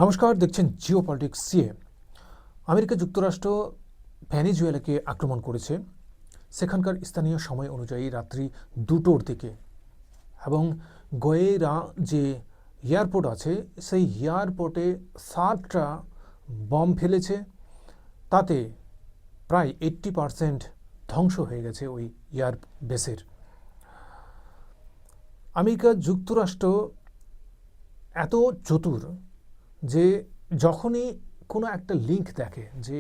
নমস্কার, দেখছেন Jio politics CA. America যুক্তরাষ্ট্র ভেনেজুয়েলাকে আক্রমণ করেছে সেখানকার স্থানীয় সময় অনুযায়ী রাত্রি 2টোর দিকে, এবং গোয়েরা যে এয়ারপোর্ট আছে সেই এয়ারপোর্টে 7টা বম ফেলেছে। তাতে প্রায় 80% ধ্বংস হয়ে গেছে ওই এয়ার বেসের। আমেরিকা যুক্তরাষ্ট্র এত চতুর যে যখনই কোনো একটা লিঙ্ক দেখে, যে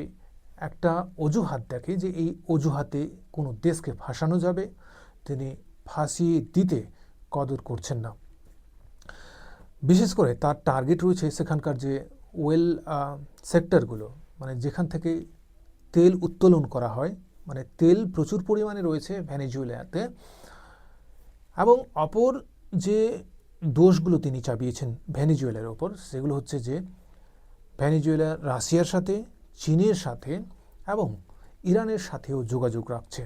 একটা অজুহাত দেখে যে এই অজুহাতে কোনো দেশকে ফাঁসানো যাবে, তিনি ফাঁসিয়ে দিতে কদর করছেন না। বিশেষ করে তার টার্গেট রয়েছে সেখানকার যে ওয়েল সেক্টরগুলো, মানে যেখান থেকে তেল উত্তোলন করা হয়, মানে তেল প্রচুর পরিমাণে রয়েছে ভেনেজুয়েলাতে। এবং অপর যে দোষগুলো তিনি চাপিয়েছেন ভেনেজুয়েলার ওপর, সেগুলো হচ্ছে যে ভেনেজুয়েলা রাশিয়ার সাথে, চীনের সাথে এবং ইরানের সাথেও যোগাযোগ রাখছে।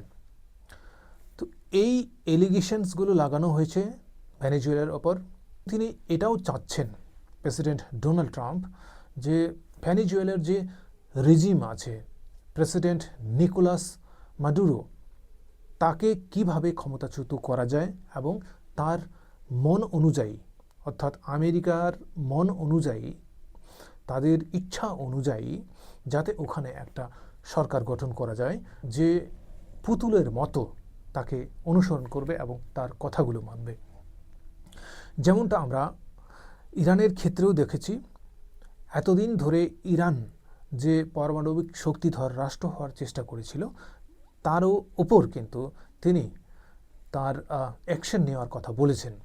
তো এই এলিগেশনসগুলো লাগানো হয়েছে ভেনেজুয়েলার ওপর। তিনি এটাও চাচ্ছেন, প্রেসিডেন্ট ডোনাল্ড ট্রাম্প, যে ভেনেজুয়েলার যে রেজিম আছে, প্রেসিডেন্ট নিকোলাস মাদুরো, তাকে কিভাবে ক্ষমতাচ্যুত করা যায় এবং তার মন অনুযায়ী, অর্থাৎ আমেরিকার মন অনুযায়ী, তাদের ইচ্ছা অনুযায়ী যাতে ওখানে একটা সরকার গঠন করা যায় যে পুতুলের মতো তাকে অনুসরণ করবে এবং তার কথাগুলো মানবে। যেমনটা আমরা ইরানের ক্ষেত্রেও দেখেছি। এতদিন ধরে ইরান যে পারমাণবিক শক্তিধর রাষ্ট্র হওয়ার চেষ্টা করেছিল, তারও ওপর কিন্তু তিনি তার অ্যাকশন নেওয়ার কথা বলেছেন।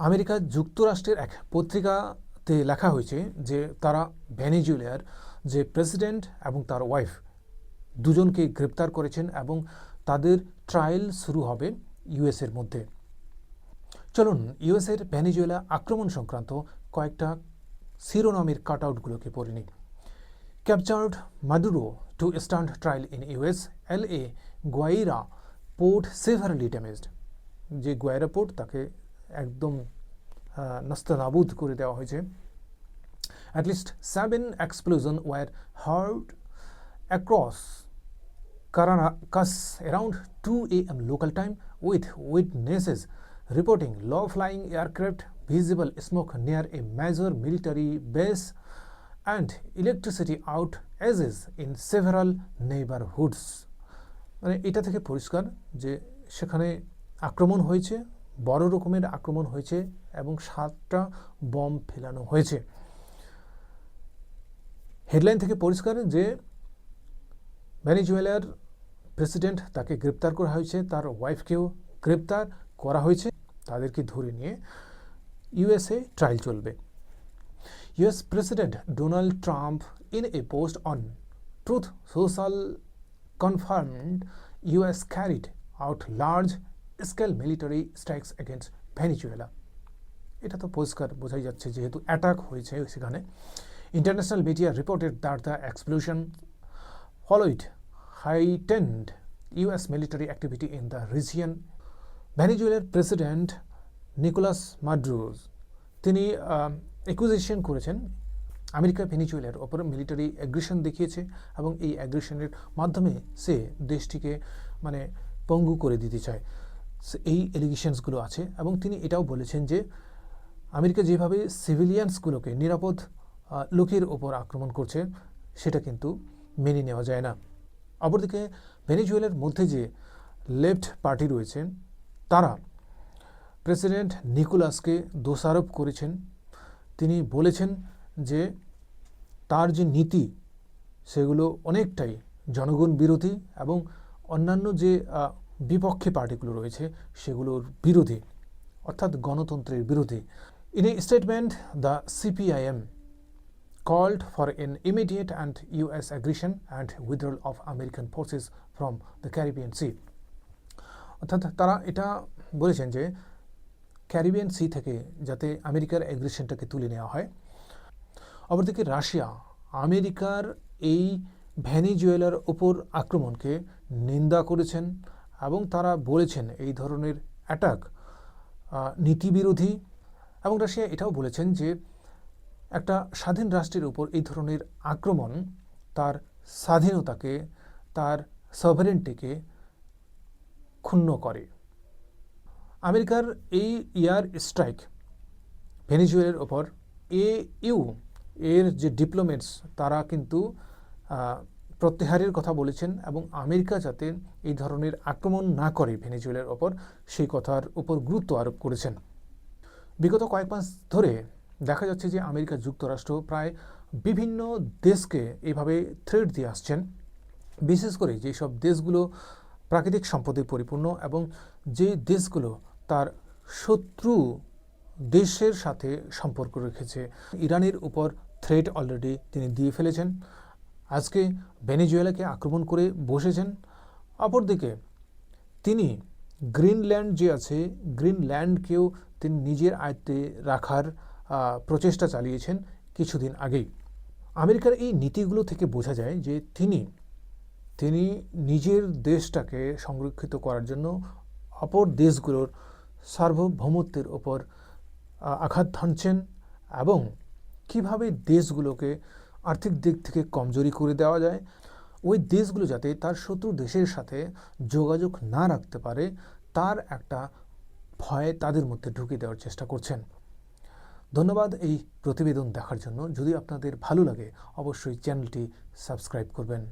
আমেরিকা যুক্তরাষ্ট্রের এক পত্রিকাতে লেখা হয়েছে যে তারা ভেনেজুয়েলার যে প্রেসিডেন্ট এবং তার ওয়াইফ দুজনকে গ্রেপ্তার করেছেন এবং তাদের ট্রায়াল শুরু হবে ইউএসের মধ্যে। চলুন ইউএসের ভেনেজুয়েলা আক্রমণ সংক্রান্ত কয়েকটা শিরোনামের কাটআউটগুলোকে পড়ে নিই। Captured Maduro to stand trial in US, LA Guaira port severely damaged. যে গোয়াইরা পোর্ট, তাকে একদম নাস্তানাবুদ করে দেওয়া হয়েছে। At least 7 explosions were heard across Caracas around 2 a.m. local time, with witnesses reporting low-flying aircraft, visible smoke near a major military base, and electricity outages in several neighborhoods. মানে এটা থেকে পরিষ্কার যে সেখানে আক্রমণ হয়েছে, বড় রকমের আক্রমণ হয়েছে এবং 7টা বম ফেলানো হয়েছে। হেডলাইন থেকে পরিষ্কার যে ভেনেজুয়েলার প্রেসিডেন্ট, তাকে গ্রেপ্তার করা হয়েছে, তার ওয়াইফকেও গ্রেপ্তার করা হয়েছে। তাদেরকে ধরে নিয়ে ইউএসএ ট্রায়াল চলবে। US president Donald Trump in a post on truth social confirmed US carried out large-scale military strikes against Venezuela. এটা তো পরিষ্কার বোঝাই যাচ্ছে যেহেতু অ্যাটাক হয়েছে সেখানে। International media reported that the explosion followed heightened US military activity in the region. ভেনেজুয়েলার president Nicolas Maduro, তিনি অ্যাকুজেশন করেছেন আমেরিকা ভেনেজুয়েলার ওপর মিলিটারি অ্যাগ্রেশন দেখিয়েছে এবং এই অ্যাগ্রেশনের মাধ্যমে সে দেশটিকে মানে পঙ্গু করে দিতে চায়, এই এলিগেশনসগুলো আছে। এবং তিনি এটাও বলেছেন যে আমেরিকা যেভাবে সিভিলিয়ানসগুলোকে, নিরাপদ লোকের ওপর আক্রমণ করছে, সেটা কিন্তু মেনে নেওয়া যায় না। অপরদিকে ভেনেজুয়েলার মধ্যে যে লেফট পার্টি রয়েছে, তারা প্রেসিডেন্ট নিকোলাসকে দোষারোপ করেছেন। তিনি বলেছেন যে তার যে নীতি, সেগুলো অনেকটাই জনগণ বিরোধী এবং অন্যান্য যে বিপক্ষে পার্টিগুলো রয়েছে সেগুলোর বিরোধী, অর্থাৎ গণতন্ত্রের বিরোধী। In a statement, the CPIM called for an immediate and US aggression and withdrawal of American forces from the Caribbean Sea. অর্থাৎ তারা এটা বলেছেন যে ক্যারিবিয়ান সি থেকে যাতে আমেরিকার অ্যাগ্রেশনটাকে তুলে নেওয়া হয়। অপরদিকে রাশিয়া আমেরিকার এই ভেনেজুয়েলার ওপর আক্রমণকে নিন্দা করেছেন এবং তারা বলেছেন এই ধরনের অ্যাটাক নীতিবিরোধী। এবং রাশিয়া এটাও বলেছেন যে একটা স্বাধীন রাষ্ট্রের উপর এই ধরনের আক্রমণ তার স্বাধীনতাকে, তার সভারেন্টিকে ক্ষুণ্ণ করে। আমেরিকার এই এয়ার স্ট্রাইক ভেনেজুয়েলার ওপর EU এর যে ডিপ্লোম্যাটস তারা কিন্তু প্রত্যাহারের কথা বলেছেন এবং আমেরিকা যাতে এই ধরনের আক্রমণ না করে ভেনেজুয়েলার ওপর সেই কথার উপর গুরুত্ব আরোপ করেছেন। বিগত কয়েক মাস ধরে দেখা যাচ্ছে যে আমেরিকা যুক্তরাষ্ট্র প্রায় বিভিন্ন দেশকে এভাবে থ্রেট দিয়ে আসছেন, বিশেষ করে যেসব দেশগুলো প্রাকৃতিক সম্পদে পরিপূর্ণ এবং যে দেশগুলো তার শত্রু দেশের সাথে সম্পর্ক রেখেছে। ইরানের উপর থ্রেট অলরেডি তিনি দিয়ে ফেলেছেন, আজকে ভেনেজুয়েলাকে আক্রমণ করে বসেছেন। অপরদিকে তিনি গ্রিনল্যান্ড যে আছে, গ্রিনল্যান্ডকেও তিনি নিজের আয়ত্তে রাখার প্রচেষ্টা চালিয়েছেন কিছুদিন আগেই। আমেরিকার এই নীতিগুলো থেকে বোঝা যায় যে তিনি নিজের দেশটাকে সংরক্ষিত করার জন্য অপর দেশগুলোর সার্বভৌমত্বের ওপর আঘাত হানছেন এবং কিভাবে দেশগুলোকে আর্থিক দিক থেকে কমজোরি করে দেওয়া যায়, ওই দেশগুলো যাতে তার শত্রু দেশের সাথে যোগাযোগ না রাখতে পারে তার একটা ভয় তাদের মধ্যে ঢুকিয়ে দেওয়ার চেষ্টা করছেন। ধন্যবাদ এই প্রতিবেদন দেখার জন্য। যদি আপনাদের ভালো লাগে অবশ্যই চ্যানেলটি সাবস্ক্রাইব করবেন।